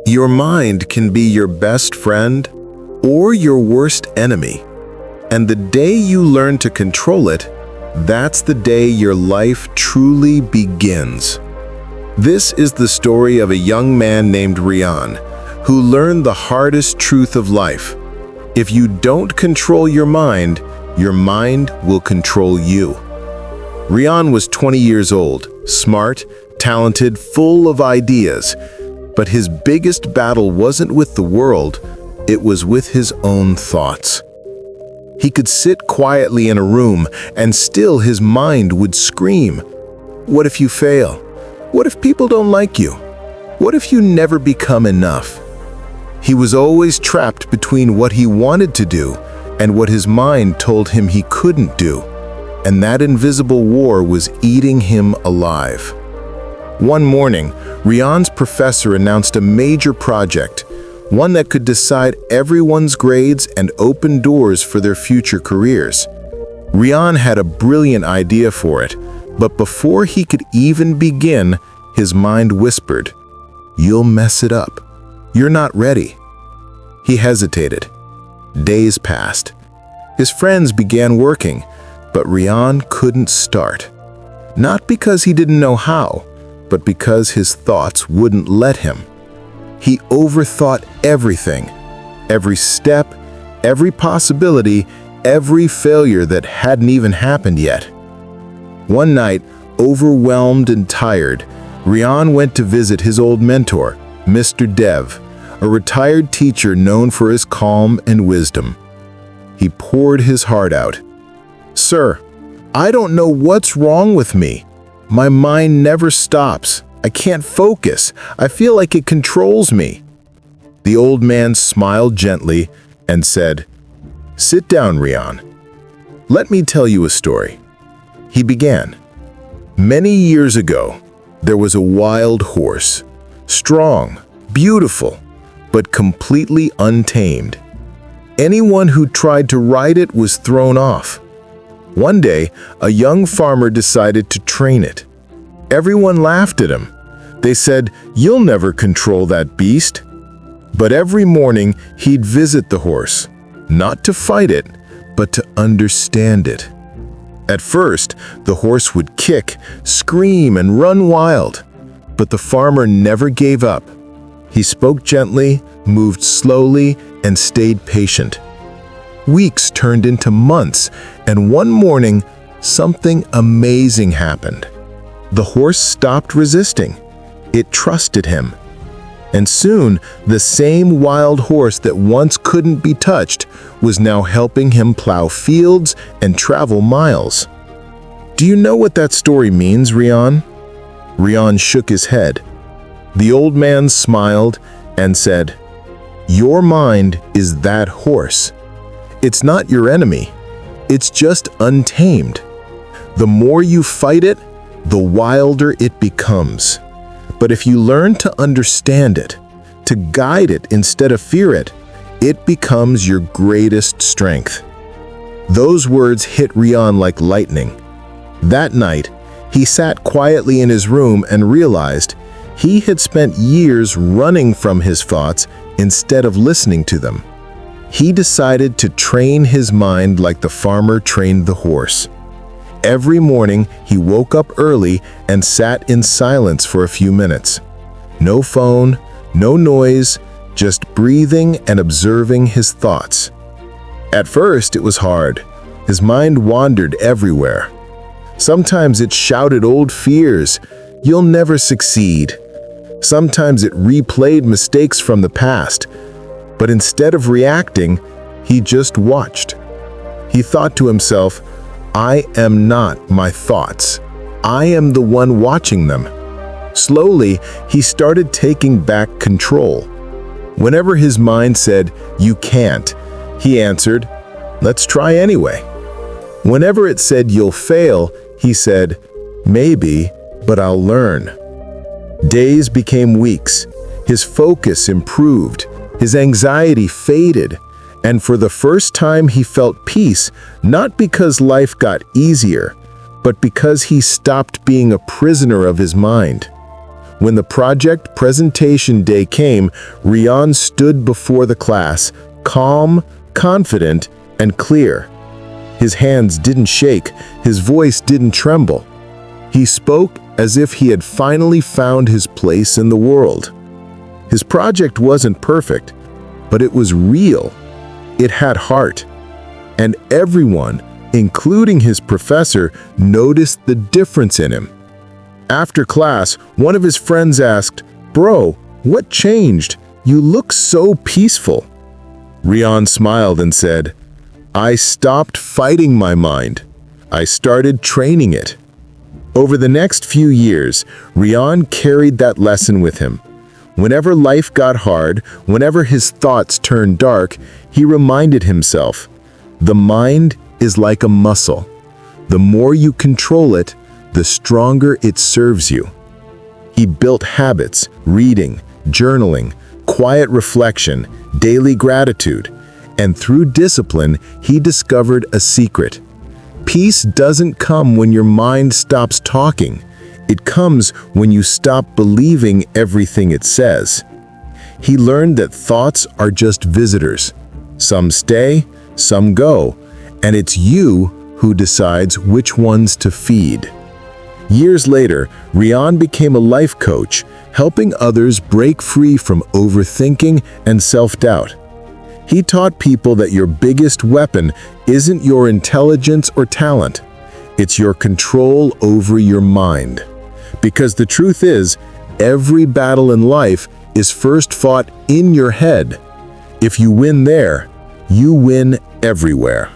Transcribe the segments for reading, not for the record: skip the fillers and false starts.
Your mind can be your best friend or your worst enemy. And the day you learn to control it, that's the day your life truly begins. This is the story of a young man named Rian, who learned the hardest truth of life. If you don't control your mind will control you. Rian was 20 years old, smart, talented, full of ideas. But his biggest battle wasn't with the world, it was with his own thoughts. He could sit quietly in a room and still his mind would scream. What if you fail? What if people don't like you? What if you never become enough? He was always trapped between what he wanted to do and what his mind told him he couldn't do. And that invisible war was eating him alive. One morning, Rian's professor announced a major project, one that could decide everyone's grades and open doors for their future careers. Rian had a brilliant idea for it, but before he could even begin, his mind whispered, "You'll mess it up. You're not ready." He hesitated. Days passed. His friends began working, but Rian couldn't start. Not because he didn't know how, but because his thoughts wouldn't let him. He overthought everything, every step, every possibility, every failure that hadn't even happened yet. One night, overwhelmed and tired, Rian went to visit his old mentor, Mr. Dev, a retired teacher known for his calm and wisdom. He poured his heart out. "Sir, I don't know what's wrong with me. My mind never stops. I can't focus. I feel like it controls me." The old man smiled gently and said, "Sit down, Rian. Let me tell you a story." He began. Many years ago, there was a wild horse, strong, beautiful, but completely untamed. Anyone who tried to ride it was thrown off. One day, a young farmer decided to train it. Everyone laughed at him. They said, "You'll never control that beast." But every morning, he'd visit the horse, not to fight it, but to understand it. At first, the horse would kick, scream, and run wild. But the farmer never gave up. He spoke gently, moved slowly, and stayed patient. Weeks turned into months, and one morning, something amazing happened. The horse stopped resisting. It trusted him. And soon, the same wild horse that once couldn't be touched was now helping him plow fields and travel miles. "Do you know what that story means, Rian?" Rian shook his head. The old man smiled and said, "Your mind is that horse. It's not your enemy. It's just untamed. The more you fight it, the wilder it becomes. But if you learn to understand it, to guide it instead of fear it, it becomes your greatest strength." Those words hit Rian like lightning. That night, he sat quietly in his room and realized he had spent years running from his thoughts instead of listening to them. He decided to train his mind like the farmer trained the horse. Every morning, he woke up early and sat in silence for a few minutes. No phone, no noise, just breathing and observing his thoughts. At first, it was hard. His mind wandered everywhere. Sometimes it shouted old fears, "You'll never succeed." Sometimes it replayed mistakes from the past. But instead of reacting, he just watched. He thought to himself, "I am not my thoughts. I am the one watching them." Slowly, he started taking back control. Whenever his mind said, "You can't," he answered, "Let's try anyway." Whenever it said, "You'll fail," he said, "Maybe, but I'll learn." Days became weeks. His focus improved. His anxiety faded, and for the first time he felt peace, not because life got easier, but because he stopped being a prisoner of his mind. When the project presentation day came, Rian stood before the class, calm, confident, and clear. His hands didn't shake, his voice didn't tremble. He spoke as if he had finally found his place in the world. His project wasn't perfect, but it was real. It had heart. And everyone, including his professor, noticed the difference in him. After class, one of his friends asked, "Bro, what changed? You look so peaceful." Rian smiled and said, "I stopped fighting my mind. I started training it." Over the next few years, Rian carried that lesson with him. Whenever life got hard, whenever his thoughts turned dark, he reminded himself, the mind is like a muscle. The more you control it, the stronger it serves you. He built habits, reading, journaling, quiet reflection, daily gratitude, and through discipline, he discovered a secret. Peace doesn't come when your mind stops talking. It comes when you stop believing everything it says. He learned that thoughts are just visitors. Some stay, some go, and it's you who decides which ones to feed. Years later, Rian became a life coach, helping others break free from overthinking and self-doubt. He taught people that your biggest weapon isn't your intelligence or talent. It's your control over your mind. Because the truth is, every battle in life is first fought in your head. If you win there, you win everywhere.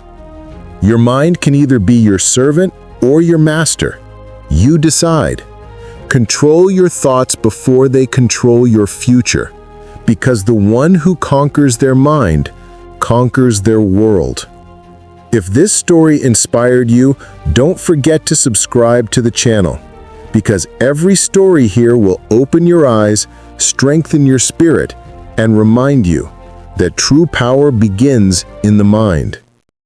Your mind can either be your servant or your master. You decide. Control your thoughts before they control your future, because the one who conquers their mind conquers their world. If this story inspired you, don't forget to subscribe to the channel, because every story here will open your eyes, strengthen your spirit, and remind you that true power begins in the mind.